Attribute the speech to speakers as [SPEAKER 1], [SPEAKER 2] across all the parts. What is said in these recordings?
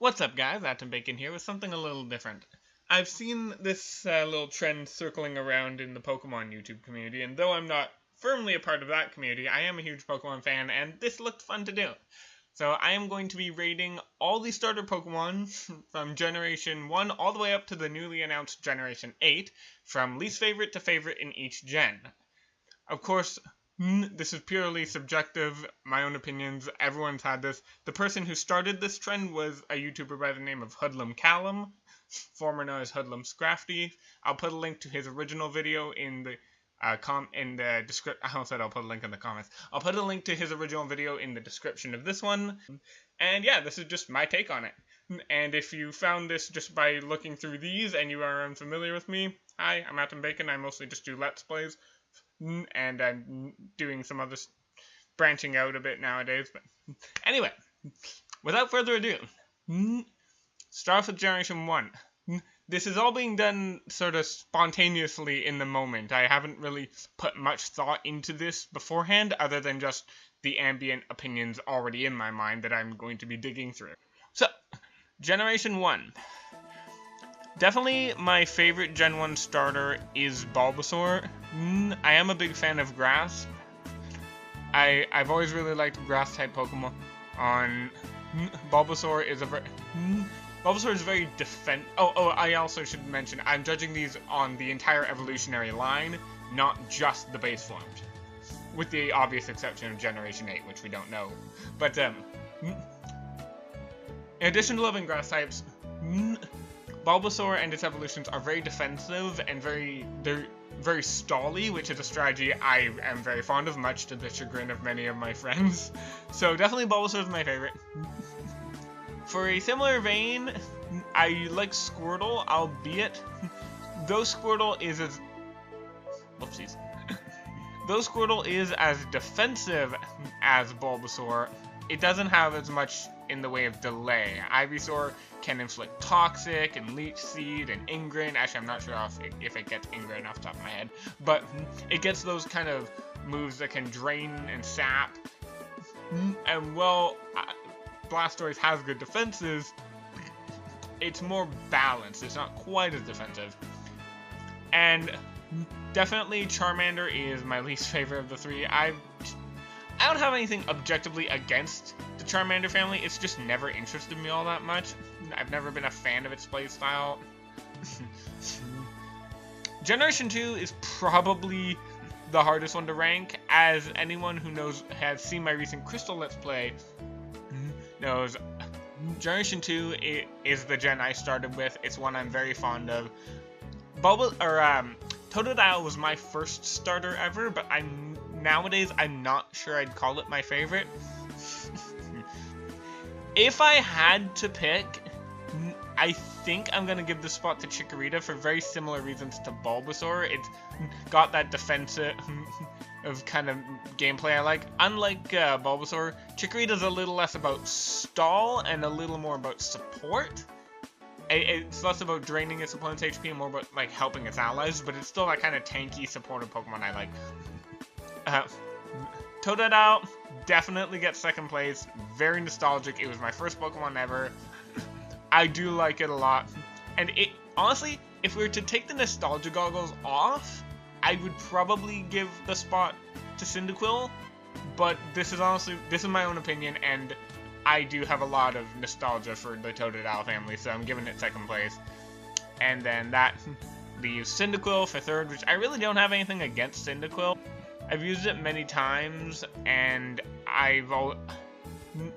[SPEAKER 1] What's up, guys? Atom Bacon here with something a little different. I've seen this little trend circling around in the Pokemon YouTube community, and though I'm not firmly a part of that community, I am a huge Pokemon fan, and this looked fun to do. So I am going to be rating all the starter Pokemon from Generation 1 all the way up to the newly announced Generation 8, from least favorite to favorite in each gen. Of course, this is purely subjective, my own opinions, everyone's had this. The person who started this trend was a YouTuber by the name of Hoodlum Callum, former known as Hoodlum Scrafty. I'll put a link to his original video in the description. I almost said I'll put a link in the comments. I'll put a link to his original video in the description of this one. And yeah, this is just my take on it. And if you found this just by looking through these and you are unfamiliar with me, hi, I'm Atom Bacon. I mostly just do Let's Plays. And I'm doing some other branching out a bit nowadays. But anyway, without further ado, start off with Generation 1. This is all being done sort of spontaneously in the moment. I haven't really put much thought into this beforehand, other than just the ambient opinions already in my mind that I'm going to be digging through. So, Generation 1. Definitely my favorite Gen 1 starter is Bulbasaur. I am a big fan of Grass. I've always really liked Grass-type Pokemon. Bulbasaur is very I also should mention, I'm judging these on the entire evolutionary line, not just the base forms. With the obvious exception of Generation 8, which we don't know. But, in addition to loving Grass types, Bulbasaur and its evolutions are very defensive and they're very stally, which is a strategy I am very fond of, much to the chagrin of many of my friends. So definitely Bulbasaur is my favorite. For a similar vein, I like Squirtle, albeit though Squirtle is as defensive as Bulbasaur, it doesn't have as much in the way of delay. Ivysaur can inflict Toxic and Leech Seed and Ingrain. Actually, I'm not sure if it gets Ingrain off the top of my head, but it gets those kind of moves that can drain and sap. And well, Blastoise has good defenses. It's more balanced. It's not quite as defensive. And definitely Charmander is my least favorite of the three. I don't have anything objectively against the Charmander family, it's just never interested me all that much. I've never been a fan of its playstyle. Generation 2 is probably the hardest one to rank, as anyone who has seen my recent Crystal Let's Play knows. Generation 2 is the gen I started with, it's one I'm very fond of. Totodile was my first starter ever, but nowadays I'm not sure I'd call it my favorite. If I had to pick, I think I'm going to give the spot to Chikorita for very similar reasons to Bulbasaur. It's got that defensive kind of gameplay I like. Unlike Bulbasaur, Chikorita's a little less about stall and a little more about support. It's less about draining its opponent's HP and more about like helping its allies, but it's still that kind of tanky, supportive Pokemon I like. Totodile definitely gets second place. Very nostalgic. It was my first Pokemon ever. I do like it a lot. And honestly, if we were to take the nostalgia goggles off, I would probably give the spot to Cyndaquil. But this is my own opinion, and I do have a lot of nostalgia for the Totodile family, so I'm giving it second place. And then that leaves Cyndaquil for third, which I really don't have anything against Cyndaquil. I've used it many times, and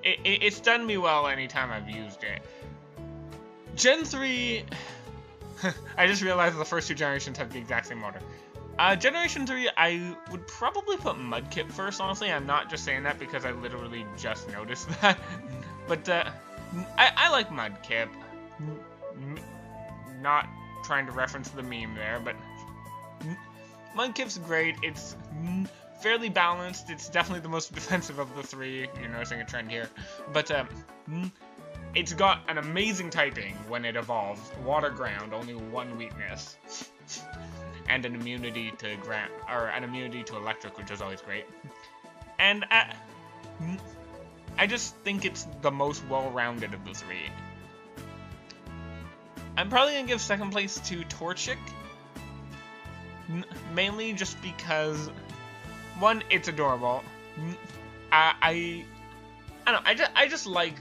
[SPEAKER 1] it's done me well anytime I've used it. Gen 3, I just realized the first two generations have the exact same order. Generation 3, I would probably put Mudkip first, honestly. I'm not just saying that because I literally just noticed that. But, I like Mudkip. Not trying to reference the meme there, but Mudkip's great. It's fairly balanced. It's definitely the most defensive of the three. You're noticing a trend here. But, it's got an amazing typing when it evolves. Water Ground, only one weakness. And an immunity to electric, which is always great. And I just think it's the most well-rounded of the three. I'm probably gonna give second place to Torchic, mainly just because, one, it's adorable. I don't know, I just like,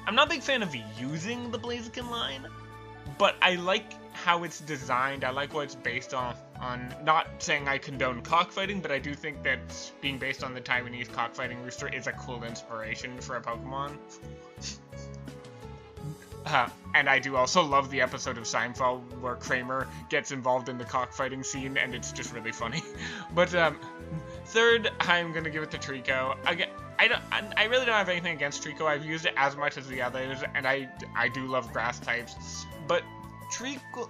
[SPEAKER 1] I'm not a big fan of using the Blaziken line, but I like how it's designed. I like what it's based on. Not saying I condone cockfighting, but I do think that being based on the Taiwanese cockfighting rooster is a cool inspiration for a Pokemon. And I do also love the episode of Seinfeld where Kramer gets involved in the cockfighting scene, and it's just really funny. But third, I'm gonna give it to Trico. Again, I really don't have anything against Trico. I've used it as much as the others, and I do love grass types. But Trico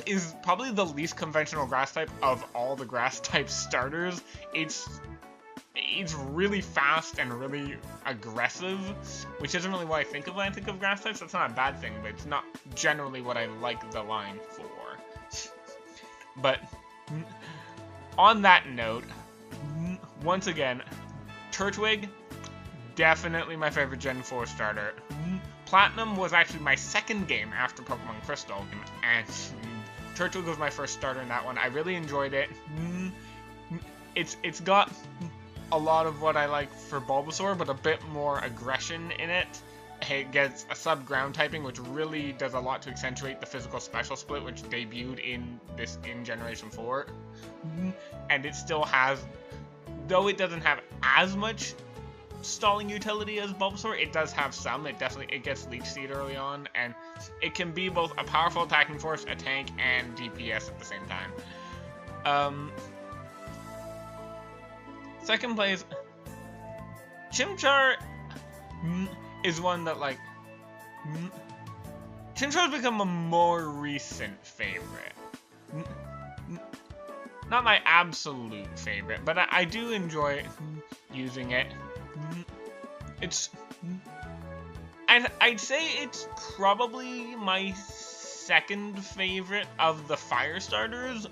[SPEAKER 1] is probably the least conventional grass type of all the grass type starters. It's really fast and really aggressive, which isn't really what I think of when I think of grass types. That's not a bad thing, but it's not generally what I like the line for. But on that note, once again, Turtwig, definitely my favorite Gen 4 starter. Platinum was actually my second game after Pokemon Crystal, and Turtwig was my first starter in that one. I really enjoyed it. It's got a lot of what I like for Bulbasaur, but a bit more aggression in it. It gets a sub-ground typing, which really does a lot to accentuate the physical special split, which debuted in Generation 4. And it still has, though it doesn't have as much stalling utility as Bulbasaur, it does have some. It gets Leech Seed early on, and it can be both a powerful attacking force, a tank, and DPS at the same time. Second place, Chimchar is one that, like, Chimchar's become a more recent favorite. Not my absolute favorite, but I do enjoy using it. I'd say it's probably my second favorite of the fire starters,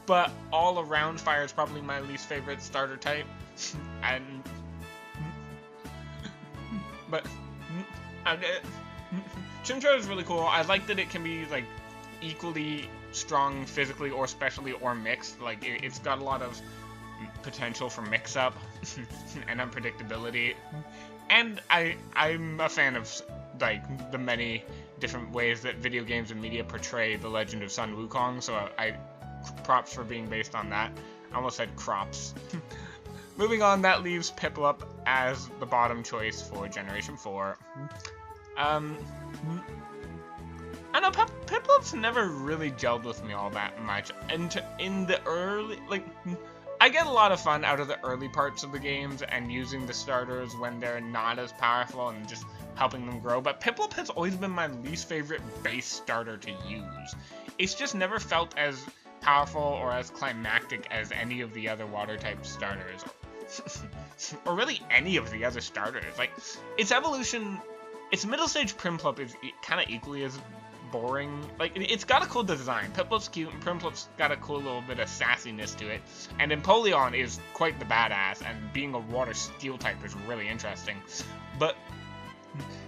[SPEAKER 1] but all around fire is probably my least favorite starter type. But Chimchar is really cool. I like that it can be, like, equally strong physically or specially or mixed. Like, it's got a lot of potential for mix-up and unpredictability. And I'm a fan of, like, the many different ways that video games and media portray the legend of Sun Wukong, so props for being based on that. I almost said crops. Moving on, that leaves Piplup as the bottom choice for Generation 4. I know, Piplup's never really gelled with me all that much. And in the early, like, I get a lot of fun out of the early parts of the games and using the starters when they're not as powerful and just helping them grow, but Piplup has always been my least favorite base starter to use. It's just never felt as powerful or as climactic as any of the other water-type starters. Or really any of the other starters. Like, its evolution, its middle stage Primplup is kind of equally as boring. Like, it's got a cool design. Piplup's cute, and Primplup's got a cool little bit of sassiness to it. And Empoleon is quite the badass, and being a water steel type is really interesting. But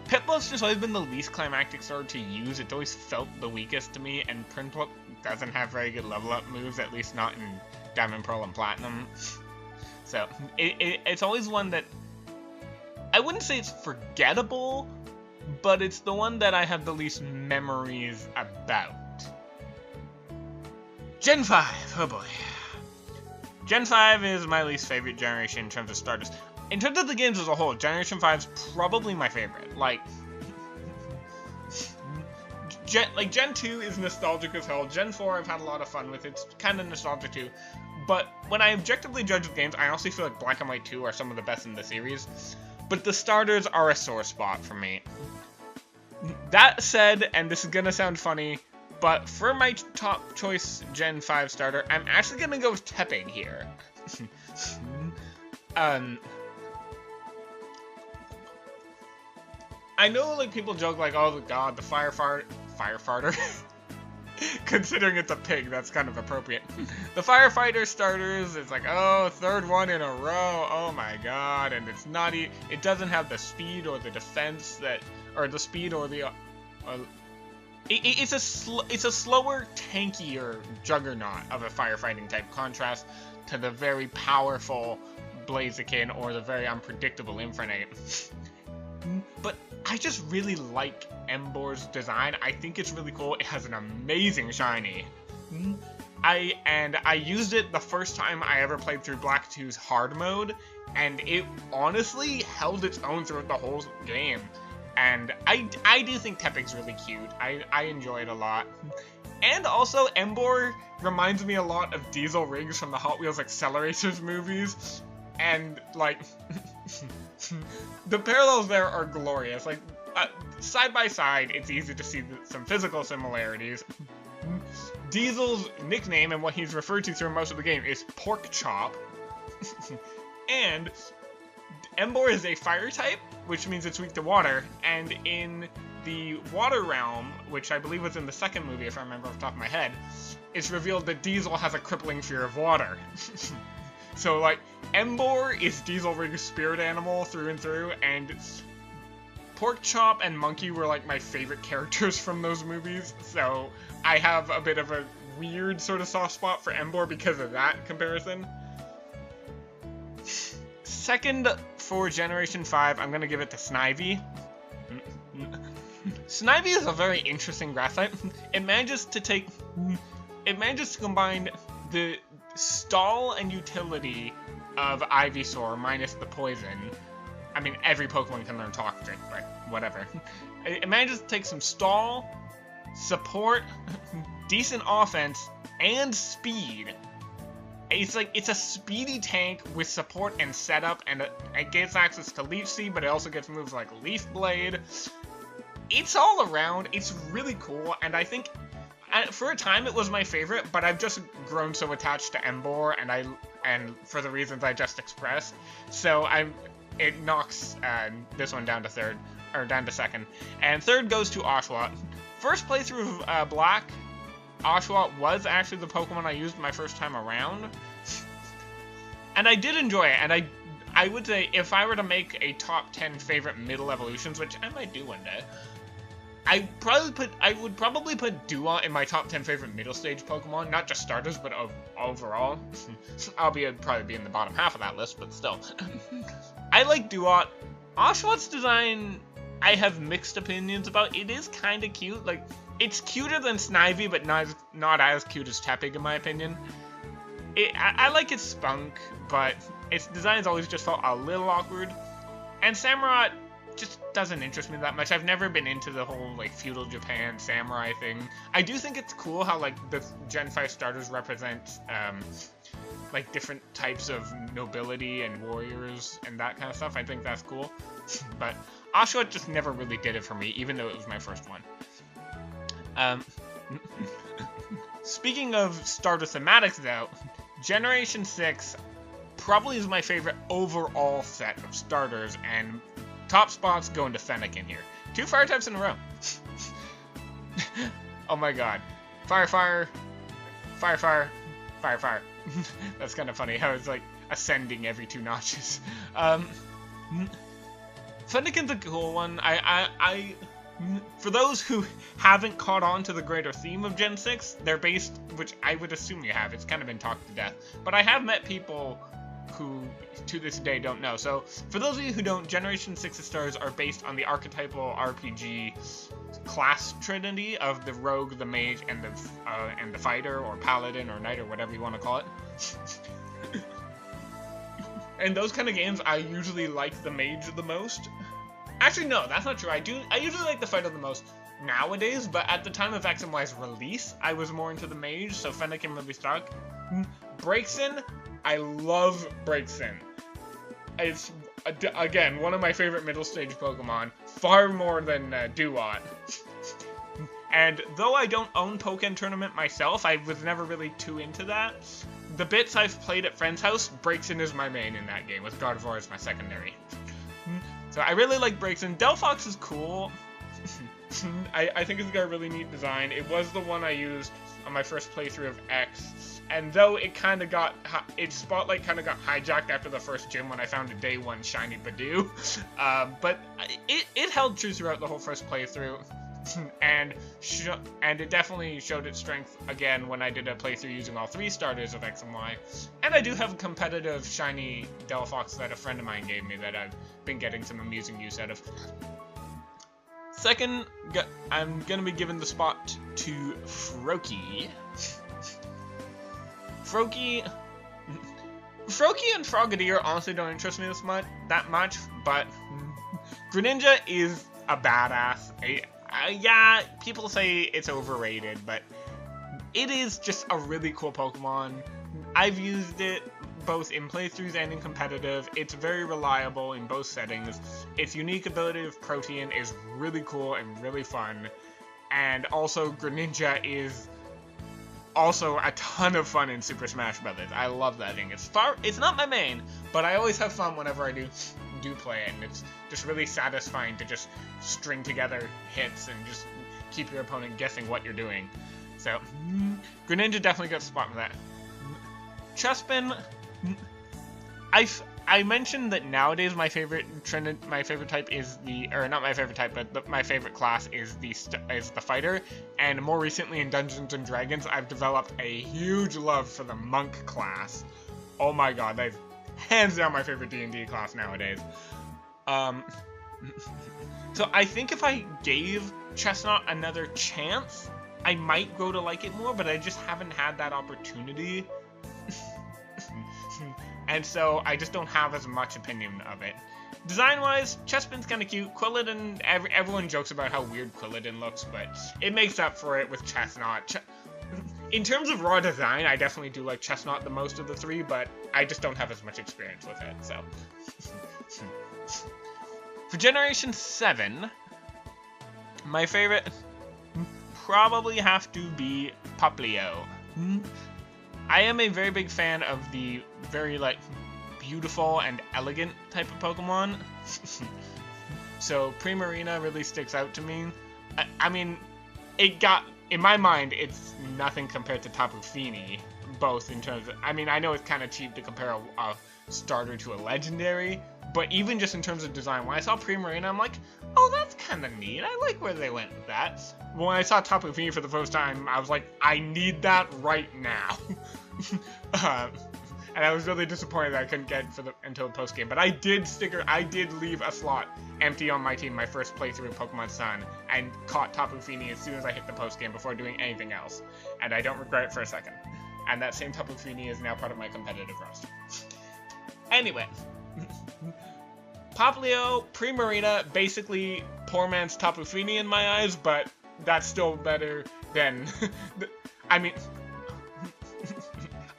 [SPEAKER 1] Piplup's just always been the least climactic starter to use. It's always felt the weakest to me, and Primplup doesn't have very good level up moves, at least not in Diamond, Pearl, and Platinum. So, it's always one that, I wouldn't say it's forgettable, but it's the one that I have the least memories about. Gen 5, oh boy. Gen 5 is my least favorite generation in terms of starters. In terms of the games as a whole, Generation 5 is probably my favorite. Like, Gen 2 is nostalgic as hell. Gen 4 I've had a lot of fun with. It's kind of nostalgic too. But when I objectively judge the games, I honestly feel like Black and White 2 are some of the best in the series. But the starters are a sore spot for me. That said, and this is gonna sound funny, but for my top choice Gen 5 starter, I'm actually gonna go with Tepig here. I know, like, people joke, like, oh god, the firefarter. Considering it's a pig, that's kind of appropriate. The firefighter starters, it's like, oh, third one in a row, oh my god, and it's not, it doesn't have the speed or the defense that, or the speed or the It's a slower, tankier juggernaut of a firefighting type, contrast to the very powerful Blaziken or the very unpredictable Infernape. But I just really like Embor's design. I think it's really cool. It has an amazing shiny. I used it the first time I ever played through Black 2's hard mode, and it honestly held its own throughout the whole game. And I do think Tepig's really cute. I enjoy it a lot. And also, Embor reminds me a lot of Diesel Riggs from the Hot Wheels Accelerators movies. And, like, the parallels there are glorious. Like, side by side, it's easy to see some physical similarities. Diesel's nickname and what he's referred to through most of the game is Pork Chop. And Embor is a fire type, which means it's weak to water, and in the water realm, which I believe was in the second movie if I remember off the top of my head, it's revealed that Diesel has a crippling fear of water. So, like, Embor is Diesel Rigg's spirit animal through and through, and Pork Chop and Monkey were, like, my favorite characters from those movies, so I have a bit of a weird sort of soft spot for Embor because of that comparison. Second for Generation 5, I'm going to give it to Snivy. Snivy is a very interesting grass type. It manages to combine the stall and utility of Ivysaur minus the poison. I mean, every Pokemon can learn Toxic, but whatever. It manages to take some stall, support, decent offense, and speed. It's a speedy tank with support and setup, and it gets access to Leech Seed, but it also gets moves like Leaf Blade. It's all around. It's really cool, and I think for a time it was my favorite, but I've just grown so attached to Embor, and for the reasons I just expressed, so it knocks this one down to second, and third goes to Oshawott. First playthrough of Black, Oshawott was actually the Pokemon I used my first time around, and I did enjoy it, and I would say if I were to make a top 10 favorite middle evolutions, which I might do one day, I would probably put Duat in my top 10 favorite middle stage Pokemon, not just starters, but overall. Albeit probably be in the bottom half of that list, but still. I like Duat. Oshawott's design, I have mixed opinions about. It is kind of cute. Like, it's cuter than Snivy, but not as cute as Tepig, in my opinion. I like its spunk, but its design's always just felt a little awkward. And Samurott just doesn't interest me that much. I've never been into the whole, like, feudal Japan samurai thing. I do think it's cool how, like, the Gen 5 starters represent, like, different types of nobility and warriors and that kind of stuff. I think that's cool. But Oshawott just never really did it for me, even though it was my first one. Speaking of starter thematics, though, Generation 6 probably is my favorite overall set of starters, and top spots going to Fennekin here. 2 fire types in a row. Oh my god. Fire, fire, fire, fire, fire, fire. That's kind of funny how it's like ascending every 2 notches. Fennekin's a cool one. For those who haven't caught on to the greater theme of Gen 6, they're based, which I would assume you have, it's kind of been talked to death, but I have met people who to this day don't know. So for those of you who don't, Generation 6 stars are based on the archetypal RPG class trinity of the rogue, the mage, and the fighter, or paladin, or knight, or whatever you want to call it. In those kind of games, I usually like the mage the most. Actually, no, that's not true. I usually like the fighter the most nowadays, but at the time of X and Y's release, I was more into the mage, so Fennekin really stuck. Braixen, I love Braixen. It's, again, one of my favorite middle stage Pokemon, far more than Duat. And though I don't own Pokken Tournament myself, I was never really too into that. The bits I've played at friend's house, Braixen is my main in that game, with Gardevoir as my secondary. So I really like Braixen. Delphox is cool. I think it's got a really neat design. It was the one I used on my first playthrough of X, and though it kind of got, its spotlight kind of got hijacked after the first gym when I found a day 1 shiny Badoo, but it held true throughout the whole first playthrough. and it definitely showed its strength again when I did a playthrough using all 3 starters of X and Y. And I do have a competitive shiny Delphox that a friend of mine gave me that I've been getting some amusing use out of. Second, I'm gonna be giving the spot to Froakie. Froakie and Frogadier honestly don't interest me that much, but Greninja is a badass. Yeah, people say it's overrated, but it is just a really cool Pokemon. I've used it both in playthroughs and in competitive. It's very reliable in both settings. Its unique ability of Protean is really cool and really fun. And also, Greninja is also a ton of fun in Super Smash Brothers. I love that thing. It's not my main, but I always have fun whenever I do play it, and it's just really satisfying to just string together hits and just keep your opponent guessing what you're doing. So, Greninja definitely gets a spot for that. Chespin, I mentioned that nowadays my favorite type is not my favorite type, but my favorite class is the fighter. And more recently in Dungeons and Dragons, I've developed a huge love for the monk class. Oh my god, that's hands down my favorite D&D class nowadays. So I think if I gave Chestnut another chance, I might grow to like it more, but I just haven't had that opportunity. And so I just don't have as much opinion of it. Design-wise, Chespin's kind of cute. Quilladin, everyone jokes about how weird Quilladin looks, but it makes up for it with Chestnut. In terms of raw design, I definitely do like Chestnut the most of the 3, but I just don't have as much experience with it, so. For Generation 7, my favorite probably have to be Popplio. I am a very big fan of the very, beautiful and elegant type of Pokemon. So Primarina really sticks out to me. I mean, in my mind, it's nothing compared to Tapu Fini, both in terms of, I mean, I know it's kind of cheap to compare a starter to a legendary, but even just in terms of design, when I saw Primarina, I'm like, oh, that's kind of neat. I like where they went with that. When I saw Tapu Fini for the first time, I was like, I need that right now. And I was really disappointed that I couldn't get it until the post game. But I did leave a slot empty on my team my first playthrough of Pokemon Sun, and caught Tapu Fini as soon as I hit the post game before doing anything else. And I don't regret it for a second. And that same Tapu Fini is now part of my competitive roster. Anyway, Popplio, Primarina, basically poor man's Tapu Fini in my eyes, but that's still better than, I mean,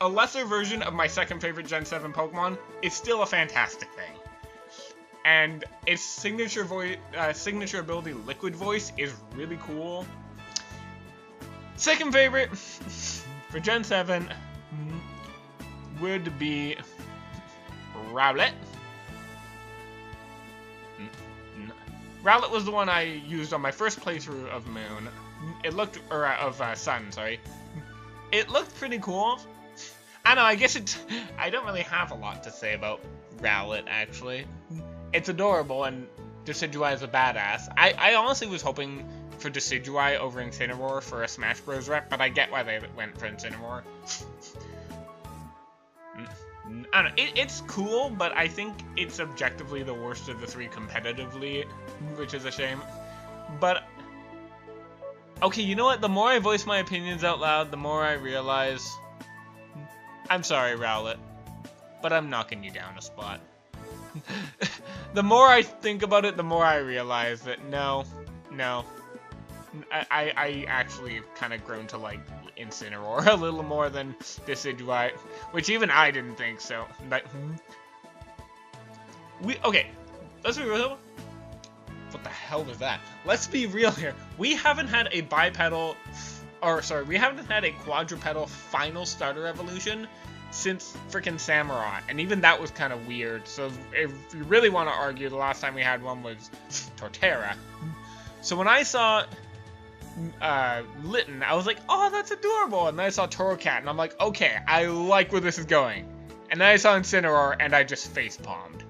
[SPEAKER 1] a lesser version of my second favorite Gen 7 Pokemon is still a fantastic thing. And its signature ability, Liquid Voice, is really cool. Second favorite for Gen 7 would be Rowlet. Rowlet was the one I used on my first playthrough of Moon. Of Sun, sorry. It looked pretty cool. I know, I guess I don't really have a lot to say about Rowlet, actually. It's adorable, and Decidueye is a badass. I honestly was hoping for Decidueye over Incineroar for a Smash Bros. Rep, but I get why they went for Incineroar. I don't know, it's cool, but I think it's objectively the worst of the 3 competitively, which is a shame. But, okay, you know what? The more I voice my opinions out loud, the more I realize, I'm sorry, Rowlet, but I'm knocking you down a spot. The more I think about it, the more I realize that no. I actually kind of grown to like Incineroar a little more than Decidueye, which even I didn't think so. But, okay, let's be real. What the hell was that? Let's be real here. We haven't had a we haven't had a quadrupedal final starter evolution since freaking Samurott, and even that was kind of weird. So if you really want to argue, the last time we had one was Torterra. So when I saw Litten, I was like, oh, that's adorable. And then I saw Torracat, and I'm like, okay, I like where this is going. And then I saw Incineroar, and I just face-palmed.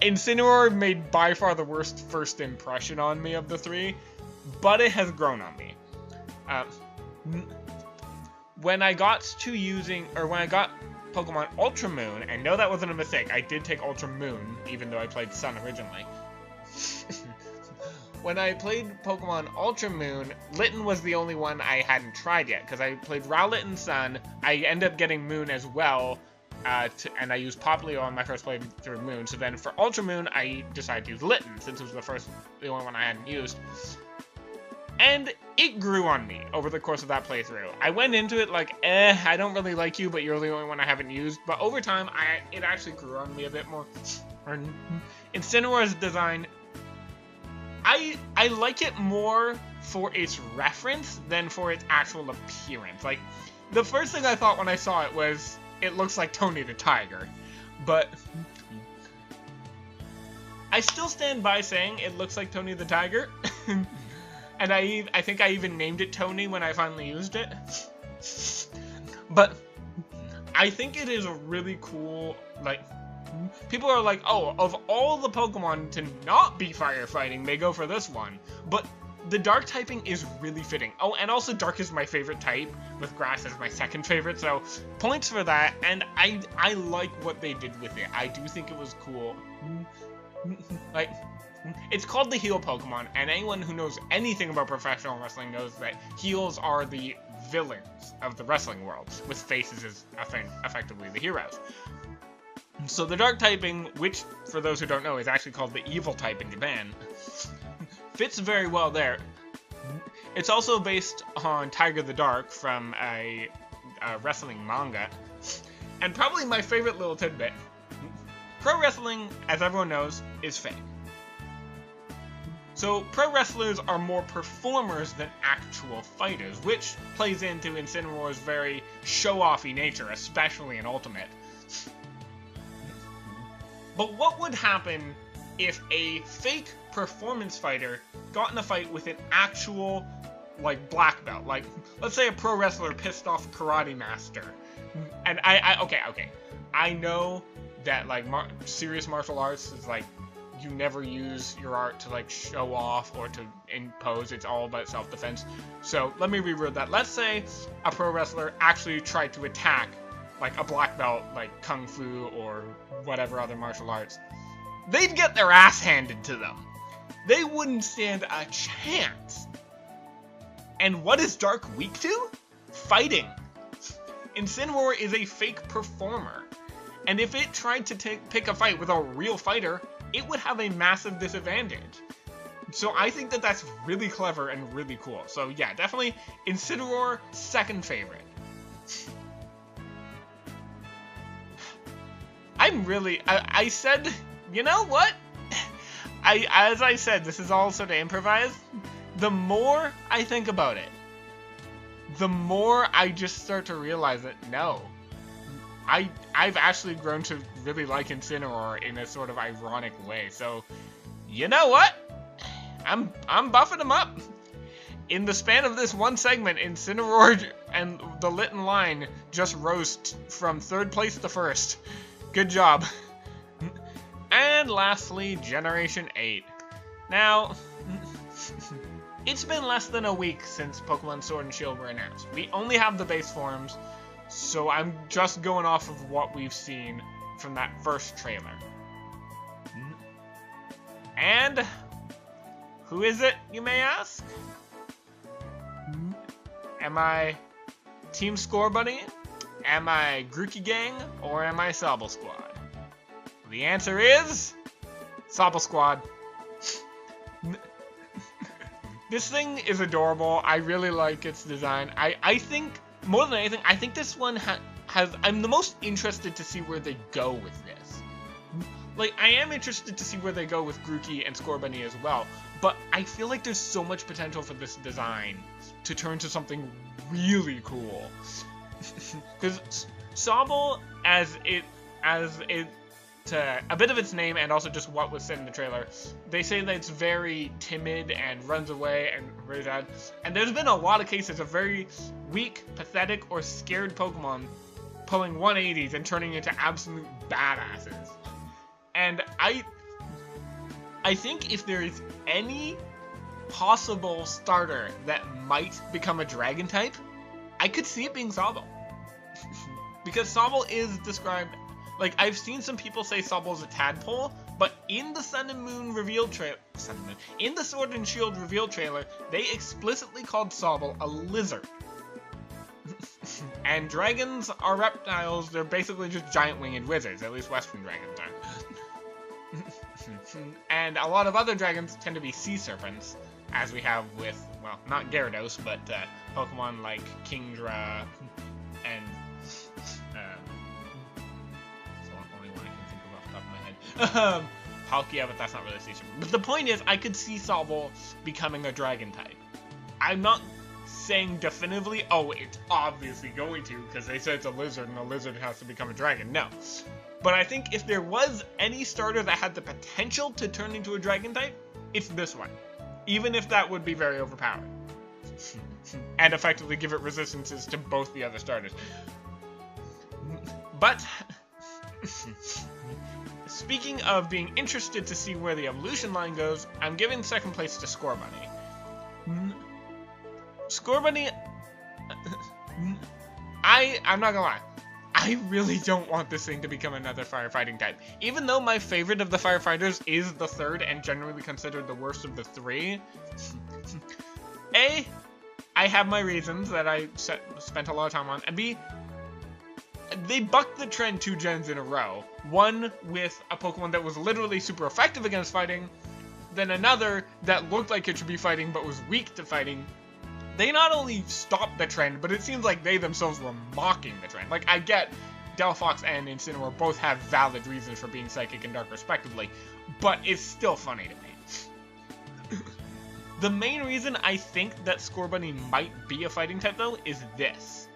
[SPEAKER 1] Incineroar made by far the worst first impression on me of the 3. but it has grown on me. When I got Pokemon Ultra Moon, and no, that wasn't a mistake. I did take Ultra Moon, even though I played Sun originally. When I played Pokemon Ultra Moon, Litten was the only one I hadn't tried yet, because I played Rowlet and Sun. I ended up getting Moon as well, and I used Popplio on my first playthrough of Moon. So then for Ultra Moon, I decided to use Litten, since it was the only one I hadn't used. And it grew on me over the course of that playthrough. I went into it like, I don't really like you, but you're the only one I haven't used. But over time, it actually grew on me a bit more. Incineroar's design, I like it more for its reference than for its actual appearance. Like, the first thing I thought when I saw it was, it looks like Tony the Tiger. But I still stand by saying it looks like Tony the Tiger. And I think I even named it Tony when I finally used it. But I think it is a really cool, like, people are like, oh, of all the Pokemon to not be firefighting, they go for this one. But the Dark typing is really fitting. Oh, and also Dark is my favorite type, with Grass as my second favorite, so points for that. And I like what they did with it. I do think it was cool. Like, it's called the Heal Pokemon, and anyone who knows anything about professional wrestling knows that heels are the villains of the wrestling world, with faces as effectively the heroes. So the Dark typing, which, for those who don't know, is actually called the Evil type in Japan, fits very well there. It's also based on Tiger the Dark from a wrestling manga. And probably my favorite little tidbit, pro wrestling, as everyone knows, is fake. So, pro wrestlers are more performers than actual fighters, which plays into Incineroar's very show-offy nature, especially in Ultimate. But what would happen if a fake performance fighter got in a fight with an actual, like, black belt? Like, let's say a pro wrestler pissed off Karate Master. And okay. I know that, like, serious martial arts is, like, you never use your art to, like, show off or to impose. It's all about self-defense. So let me reword that. Let's say a pro wrestler actually tried to attack, like, a black belt, like Kung Fu or whatever other martial arts. They'd get their ass handed to them. They wouldn't stand a chance. And what is Dark weak to? Fighting. Incineroar is a fake performer. And if it tried to pick a fight with a real fighter, it would have a massive disadvantage. So I think that that's really clever and really cool. So yeah, definitely Incineroar, second favorite. I said, you know what? As I said, this is all sort of improvised. The more I think about it, the more I just start to realize that no. I've actually grown to really like Incineroar in a sort of ironic way. So, you know what? I'm buffing him up. In the span of this one segment, Incineroar and the Litten line just rose from 3rd place to 1st. Good job. And lastly, Generation 8. Now, it's been less than a week since Pokemon Sword and Shield were announced. We only have the base forms, so I'm just going off of what we've seen from that first trailer. And who is it, you may ask? Am I Team Score Bunny? Am I Grookey Gang? Or am I Sobble Squad? The answer is Sobble Squad. This thing is adorable. I really like its design. I think, more than anything, I think this one has... I'm the most interested to see where they go with this. Like, I am interested to see where they go with Grookey and Scorbunny as well, but I feel like there's so much potential for this design to turn to something really cool. Because Sobble, as a bit of its name and also just what was said in the trailer, they say that it's very timid and runs away and very sad. And there's been a lot of cases of very weak, pathetic, or scared Pokemon pulling 180s and turning into absolute badasses. And I think if there is any possible starter that might become a dragon type, I could see it being Sobble. Because Sobble is described, like, I've seen some people say Sobble is a tadpole, but in the Sun and Moon reveal trailer, in the Sword and Shield reveal trailer, they explicitly called Sobble a lizard. And dragons are reptiles, they're basically just giant winged wizards, at least Western dragons are. And a lot of other dragons tend to be sea serpents, as we have with, well, not Gyarados, but Pokemon like Kingdra and only one I can think of off the top of my head. Palkia, but that's not really a sea serpent. But the point is, I could see Sobble becoming a dragon type. I'm not saying definitively, oh, it's obviously going to, because they said it's a lizard and a lizard has to become a dragon. No. But I think if there was any starter that had the potential to turn into a dragon type, it's this one. Even if that would be very overpowered. And effectively give it resistances to both the other starters. But, speaking of being interested to see where the evolution line goes, I'm giving second place to Scorbunny. Scorbunny, I'm not gonna lie, I really don't want this thing to become another firefighting type. Even though my favorite of the firefighters is the third and generally considered the worst of the three. A, I have my reasons that I spent a lot of time on, and B, they bucked the trend 2 gens in a row. One with a Pokemon that was literally super effective against fighting, then another that looked like it should be fighting but was weak to fighting. They not only stopped the trend, but it seems like they themselves were mocking the trend. Like, I get Delphox and Incineroar both have valid reasons for being Psychic and Dark respectively, but it's still funny to me. The main reason I think that Scorbunny might be a fighting type, though, is this.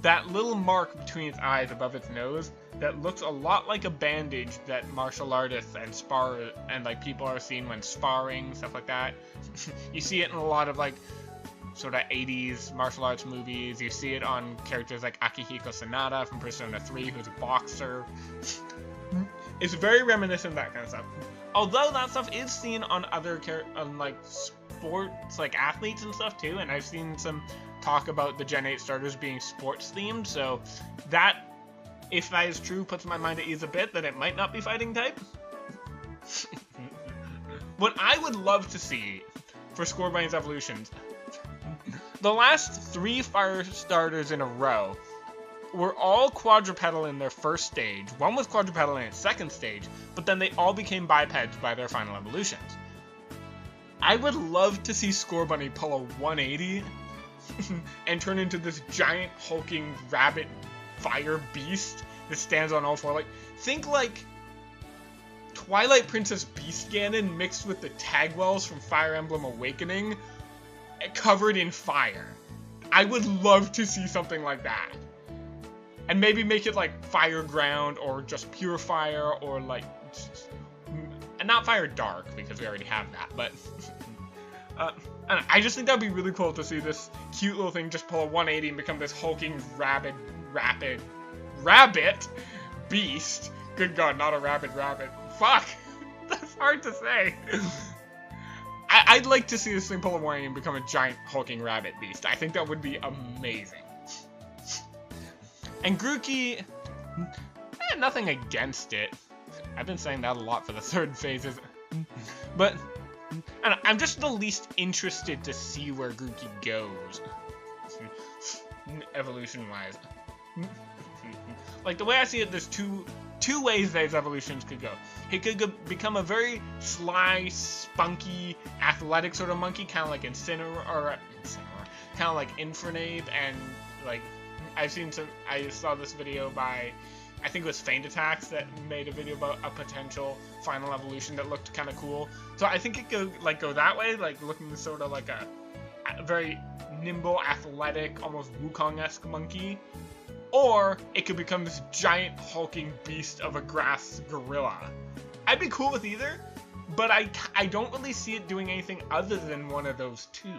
[SPEAKER 1] That little mark between its eyes above its nose that looks a lot like a bandage that martial artists and like people are seeing when sparring, stuff like that. You see it in a lot of like sort of 80s martial arts movies. You see it on characters like Akihiko Sanada from Persona 3, who's a boxer. It's very reminiscent of that kind of stuff. Although that stuff is seen on other like sports, like athletes and stuff too, and I've seen some talk about the Gen 8 starters being sports themed, so that, if that is true, puts my mind at ease a bit that it might not be fighting type. What I would love to see for Scorbunny's evolutions, the last 3 fire starters in a row were all quadrupedal in their first stage. One was quadrupedal in its second stage, but then they all became bipeds by their final evolutions. I would love to see Scorbunny pull a 180 and turn into this giant hulking rabbit fire beast that stands on all 4. Like, think like Twilight Princess Beast Ganon mixed with the Tagwells from Fire Emblem Awakening, covered in fire. I would love to see something like that. And maybe make it like Fire Ground or just Pure Fire or like, and not Fire Dark because we already have that, but I just think that would be really cool to see this cute little thing just pull a 180 and become this hulking rabbit beast. Good God, not a rabbit. Fuck! That's hard to say. I'd like to see this thing pull a 180 and become a giant hulking rabbit beast. I think that would be amazing. And Grookey, nothing against it. I've been saying that a lot for the third phases. But I'm just the least interested to see where Grookey goes. Evolution-wise. Like, the way I see it, there's two ways those evolutions could go. He could become a very sly, spunky, athletic sort of monkey, kind of like Incineroar, kind of like Infernape, and like, I saw this video by, I think it was Feint Attacks that made a video about a potential final evolution that looked kind of cool. So I think it could like go that way, like looking sort of like a very nimble, athletic, almost Wukong-esque monkey. Or it could become this giant hulking beast of a grass gorilla. I'd be cool with either, but I don't really see it doing anything other than one of those two.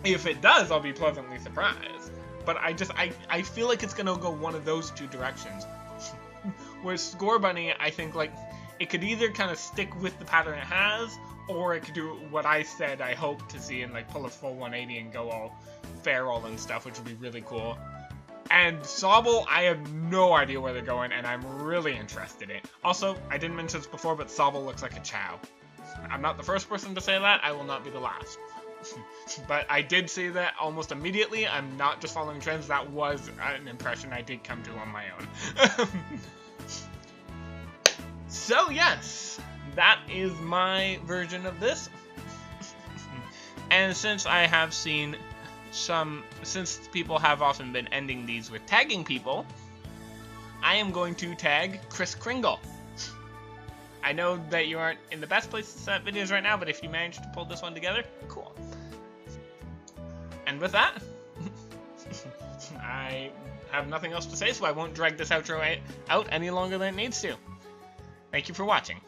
[SPEAKER 1] If it does, I'll be pleasantly surprised. But I feel like it's gonna go one of those two directions. Whereas Scorbunny, I think, like, it could either kind of stick with the pattern it has, or it could do what I said I hope to see and like pull a full 180 and go all feral and stuff, which would be really cool. And Sobble, I have no idea where they're going, and I'm really interested in it. Also, I didn't mention this before, but Sobble looks like a Chow. I'm not the first person to say that, I will not be the last. But I did say that almost immediately. I'm not just following trends, that was an impression I did come to on my own. So yes, that is my version of this. And since I have seen since people have often been ending these with tagging people, I am going to tag Chris Kringle. I know that you aren't in the best place to set videos right now, but if you manage to pull this one together, cool. And with that, I have nothing else to say, so I won't drag this outro out any longer than it needs to. Thank you for watching.